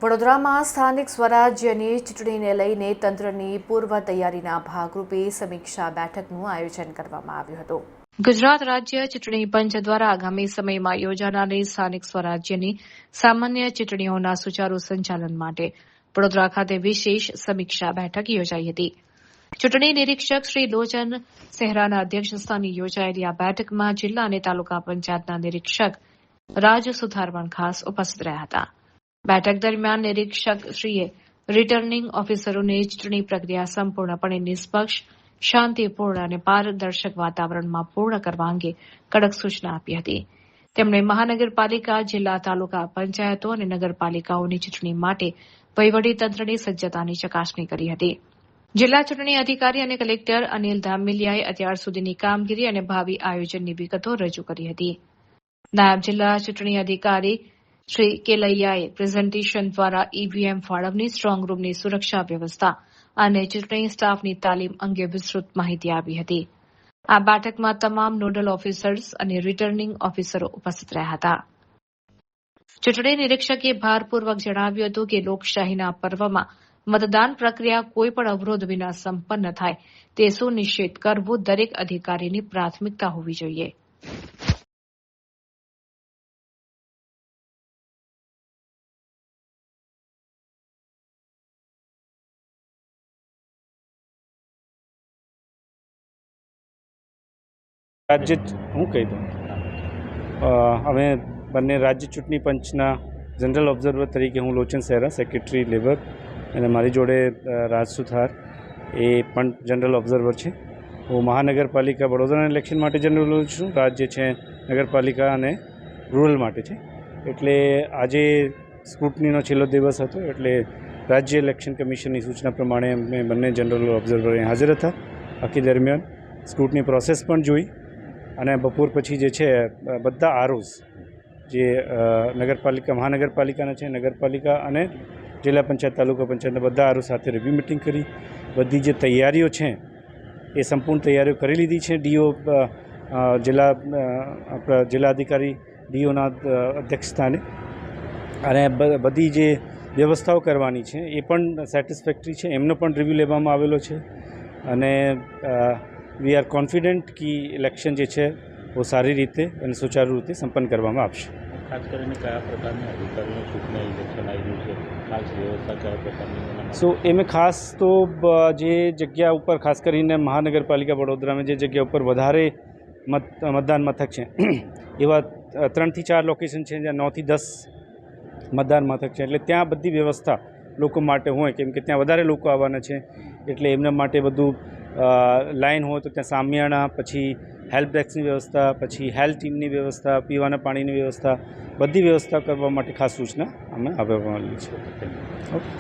વડોદરામાં સ્થાનિક સ્વરાજ્યની ચૂંટણીને લઈને તંત્રની પૂર્વ તૈયારીના ભાગરૂપે સમીક્ષા બેઠકનું આયોજન કરવામાં આવ્યું હતું. ગુજરાત રાજ્ય ચૂંટણી પંચ દ્વારા આગામી સમયમાં યોજાનારી સ્થાનિક સ્વરાજ્યની સામાન્ય ચૂંટણીઓના સુચારુ સંચાલન માટે વડોદરા ખાતે વિશેષ સમીક્ષા બેઠક યોજાઈ હતી. ચૂંટણી નિરીક્ષક શ્રી લોચન સહેરાના અધ્યક્ષસ્થાને યોજાયેલી આ બેઠકમાં જિલ્લા અને તાલુકા પંચાયતના નિરીક્ષક રાજ સુથાર પણ ખાસ ઉપસ્થિત રહ્યા હતા. બેઠક દરમિયાન નિરીક્ષકશ્રીએ રિટર્નિંગ ઓફિસરોને ચૂંટણી પ્રક્રિયા સંપૂર્ણપણે નિષ્પક્ષ, શાંતિપૂર્ણ અને પારદર્શક વાતાવરણમાં પૂર્ણ કરવા અંગે કડક સૂચના આપી હતી. તેમણે મહાનગરપાલિકા, જિલ્લા તાલુકા પંચાયતો અને નગરપાલિકાઓની ચૂંટણી માટે વહીવટીતંત્રની સજ્જતાની ચકાસણી કરી હતી. જિલ્લા ચૂંટણી અધિકારી અને કલેક્ટર અનિલ ધામિલિયાએ અત્યાર સુધીની કામગીરી અને ભાવિ આયોજનની વિગતો રજૂ કરી હતી. નાયબ જિલ્લા ચૂંટણી અધિકારી શ્રી કેલૈયાએ પ્રેઝન્ટેશન દ્વારા ઈવીએમ ફાળવણી, સ્ટ્રોંગ રૂમની સુરક્ષા વ્યવસ્થા અને ચૂંટણી સ્ટાફની તાલીમ અંગે વિસ્તૃત માહિતી આપી હતી. આ બેઠકમાં તમામ નોડલ ઓફિસર્સ અને રિટર્નિંગ ઓફિસરો ઉપસ્થિત રહ્યા હતા. ચૂંટણી નિરીક્ષકે ભારપૂર્વક જણાવ્યું હતું કે લોકશાહીના પર્વમાં મતદાન પ્રક્રિયા કોઈપણ અવરોધ વિના સંપન્ન થાય તે સુનિશ્ચિત કરવું દરેક અધિકારીની પ્રાથમિકતા હોવી જોઈએ. રાજ્ય હું કહી દઉં અમે બંને રાજ્ય ચૂંટણી પંચના જનરલ ઓબ્ઝર્વર તરીકે હું લોચન સહેરા, સેક્રેટરી લેબર, અને મારી જોડે રાજ સુથાર એ પણ જનરલ ઓબ્ઝર્વર છે. હું મહાનગરપાલિકા વડોદરાના ઇલેક્શન માટે જનરલ છું. રાજ્ય છે નગરપાલિકા અને રૂરલ માટે છે. એટલે આજે સ્ક્રુટનીનો છેલ્લો દિવસ હતો, એટલે રાજ્ય ઇલેક્શન કમિશનની સૂચના પ્રમાણે અમે બંને જનરલ ઓબ્ઝર્વર હાજર હતા. આખી દરમિયાન સ્ક્રુટની પ્રોસેસ પણ જોઈ અને બપોર પછી જે છે બધા આરઓઝ જે નગરપાલિકા, મહાનગરપાલિકાના છે, નગરપાલિકા અને જિલ્લા પંચાયત, તાલુકા પંચાયતના બધા આરઓ સાથે રિવ્યૂ મિટિંગ કરી. બધી જે તૈયારીઓ છે એ સંપૂર્ણ તૈયારીઓ કરી લીધી છે. ડીઓ જિલ્લા અધિકારી ડીઓના અધ્યક્ષસ્થાને, અને બધી જે વ્યવસ્થાઓ કરવાની છે એ પણ સેટિસ્ફેક્ટરી છે, એમનો પણ રિવ્યૂ લેવામાં આવેલો છે. અને વી આર કોન્ફિડન્ટ કે ઇલેક્શન જે છે वो સારી રીતે અને સુચારુ રીતે સંપન્ન કરવામાં આવશે. ખાસ કરીને કયા પ્રકારની અધિકારીઓની સૂચના ઇલેક્શન આવી રહ્યું છે, ખાસ વ્યવસ્થા કયા પ્રકારની? સો એમાં ખાસ તો જે જગ્યા ઉપર, ખાસ કરીને મહાનગરપાલિકા વડોદરામાં જે જગ્યા ઉપર વધારે મતદાન મથક છે એવા 3 થી 4 લોકેશન છે જ્યાં 9 થી 10 મતદાન મથક છે. એટલે ત્યાં બધી વ્યવસ્થા લોકો માટે હોય, કેમ કે ત્યાં વધારે લોકો આવવાના છે. એટલે એમના માટે બધું લાઈન હોય તો ત્યાં સામિયાણા, પછી હેલ્પ ડેસ્કની વ્યવસ્થા, પછી હેલ્થ ટીમની વ્યવસ્થા, પીવાના પાણીની વ્યવસ્થા, બધી વ્યવસ્થા કરવા માટે ખાસ સૂચના અમે આપવામાં આવેલી છે. ઓકે.